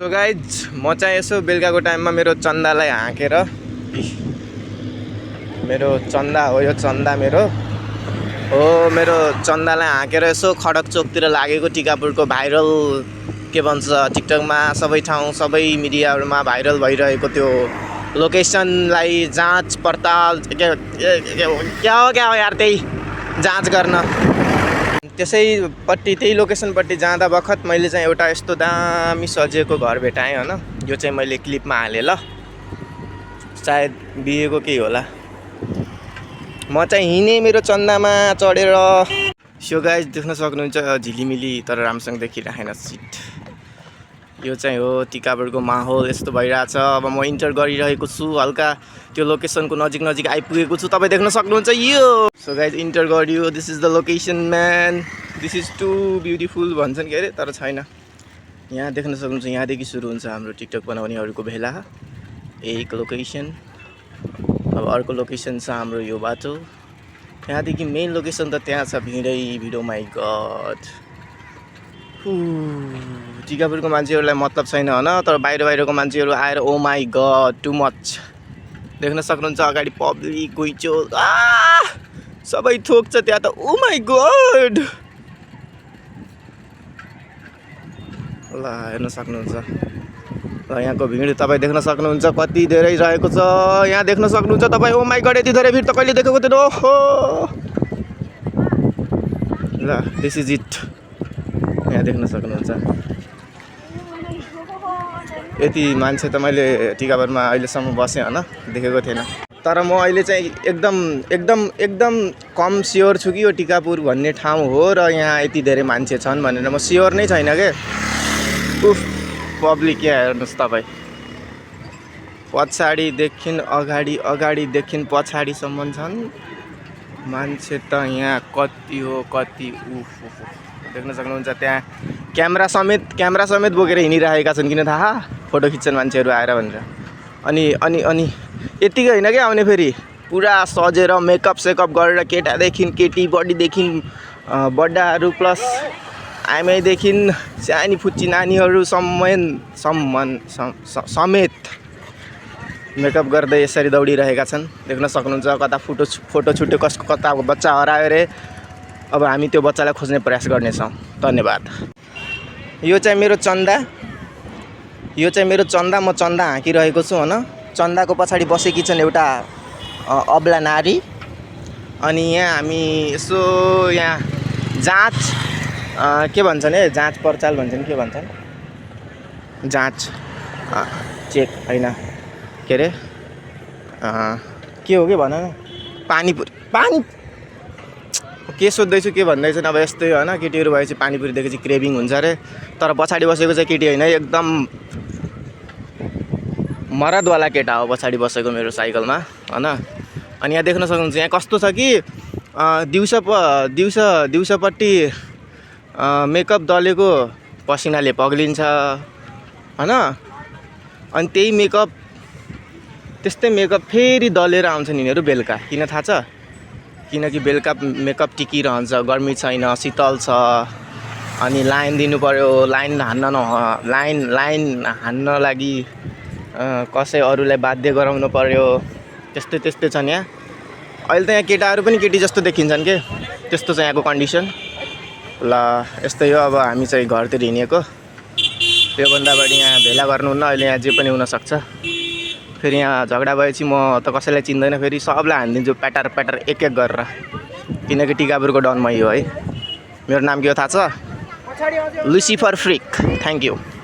So guys म चाहिँ यसो बेलुकाको टाइममा मेरो चन्दालाई हाँकेर मेरो चन्दा हो यो चन्दा मेरो चन्दालाई हाँकेर यसो खडक चोकतिर लागेको टिकापुरको भाइरल के भन्छ टिकटकमा सबै ठाउँ सबै मिडियाहरूमा भाइरल भइरहेको त्यो लोकेसनलाई जाँच पडताल क्या हो यार त्यही जाँच गर्न त्यसैपट्टि त्यही लोकेसनपट्टि जाँदा बखत मैले चाहिँ एउटा यस्तो दामी सजिएको घर भेटाएँ होइन। यो चाहिँ मैले क्लिपमा हालेँ ल, सायद बिहेको केही होला। म चाहिँ हिँडेँ मेरो चन्दामा चढेर। सो गाइज देख्न सक्नुहुन्छ झिलिमिली तर राम्रोसँग देखिराखेन सिट। यो चाहिँ हो टिकापुरको माहौल यस्तो भइरहेछ। अब म इन्टर गरिरहेको छु, हल्का त्यो लोकेसनको नजिक आइपुगेको छु, तपाईँ देख्न सक्नुहुन्छ यो। सो गाइज इन्टर गरियो, this is the location man, this is too beautiful भन्छन् के अरे, तर छैन। यहाँ देख्न सक्नुहुन्छ, यहाँदेखि सुरु हुन्छ हाम्रो टिकटक बनाउनेहरूको भेला। एक लोकेसन, अब अर्को लोकेसन छ हाम्रो यो बाटो। यहाँदेखि मेन लोकेसन त त्यहाँ छ, भिडै माई गड। टिकापुरको मान्छेहरूलाई मतलब छैन होइन, तर बाहिरको मान्छेहरू आएर ओ माई गड टु मच। देख्न सक्नुहुन्छ अगाडि पब्लिक घुइँचो सबै थोक छ त्यहाँ त, ओ माई गड। ल हेर्न सक्नुहुन्छ, ल यहाँको भिड तपाईँ देख्न सक्नुहुन्छ कति धेरै रहेको छ। यहाँ देख्न सक्नुहुन्छ तपाईँ, ओ माई गड यति धेरै भिड त कहिले देखेको थिएन। ओहो ल दिस इज इट। यहाँ देख्न सक्नुहुन्छ यति मान्छे त मैले टिकापुरमा अहिलेसम्म बसेँ होइन, देखेको थिएन। तर म अहिले चाहिँ एकदम कम स्योर छु कि यो टिकापुर भन्ने ठाउँ हो र यहाँ यति धेरै मान्छे छन् भनेर म स्योर नै छैन के। उफ पब्लिक यहाँ हेर्नुहोस् तपाईँ, पछाडिदेखि अगाडिदेखि पछाडिसम्म छन् मान्छे त यहाँ कति हो कति। उफ देख्न सक्नुहुन्छ त्यहाँ क्यामेरा समेत बोकेर हिँडिरहेका छन्, किन थाहा, फोटो खिच्छन् मान्छेहरू आएर भनेर। अनि यतिकै होइन क्या, आउने फेरि पुरा सजेर मेकअप सेकअप गरेर केटादेखि केटी बडीदेखि बड्डाहरू प्लस आमैदेखि सानी फुच्ची नानीहरू समेत मेकअप गर्दै यसरी दौडिरहेका छन्। देख्न सक्नुहुन्छ कता फोटो छुट्यो, कसको कता बच्चा हरायो अरे। अब हामी त्यो बच्चालाई खोज्ने प्रयास गर्नेछौँ। धन्यवाद। यो चाहिँ मेरो चन्दा, म चन्दा हाँकिरहेको छु होइन। चन्दाको पछाडि बसेकी छन् एउटा अबला नारी। अनि यहाँ हामी यसो यहाँ जाँच के भन्छन् जाँच पर्चाल भन्छन्, के भन्छन्, जाँच चेक होइन के अरे, के हो कि भन न, पानी के सोध्दैछु के भन्दैछन्। अब यस्तै होइन, केटीहरू भएपछि पानीपुरी देखेपछि क्रेभिङ हुन्छ अरे। तर पछाडि बसेको चाहिँ केटी होइन, एकदम मरदवाला केटा हो पछाडि बसेको मेरो साइकलमा होइन। अनि यहाँ देख्न सक्नुहुन्छ यहाँ कस्तो छ कि दिउँसोपट्टि मेकअप दलेको पसिनाले पग्लिन्छ होइन। अनि त्यस्तै मेकअप फेरि दलेर आउँछन् यिनीहरू बेलुका, किन थाहा छ, किनकि बेलुका मेकअप टिकिरहन्छ, गर्मी छैन, शीतल छ। अनि लाइन दिनु पऱ्यो, लाइन हान्न लागि कसै अरूलाई बाध्य गराउनु पऱ्यो, त्यस्तै छन् यहाँ। अहिले त यहाँ केटाहरू पनि केटी जस्तो देखिन्छन् के, त्यस्तो छ यहाँको कन्डिसन। ल यस्तै हो, अब हामी चाहिँ घरतिर हिँडेको। त्योभन्दा बढी यहाँ भेला गर्नुहुन्न, अहिले यहाँ जे पनि हुनसक्छ। फेरि यहाँ झगडा भएपछि म त कसैलाई चिन्दैन, फेरि सबलाई हानिदिन्छु प्याटर एक गरेर, किनकि टिकापुरको डन मै हो है। मेरो नाम के हो थाहा छ, लुसिफर फ्रिक। Thank you.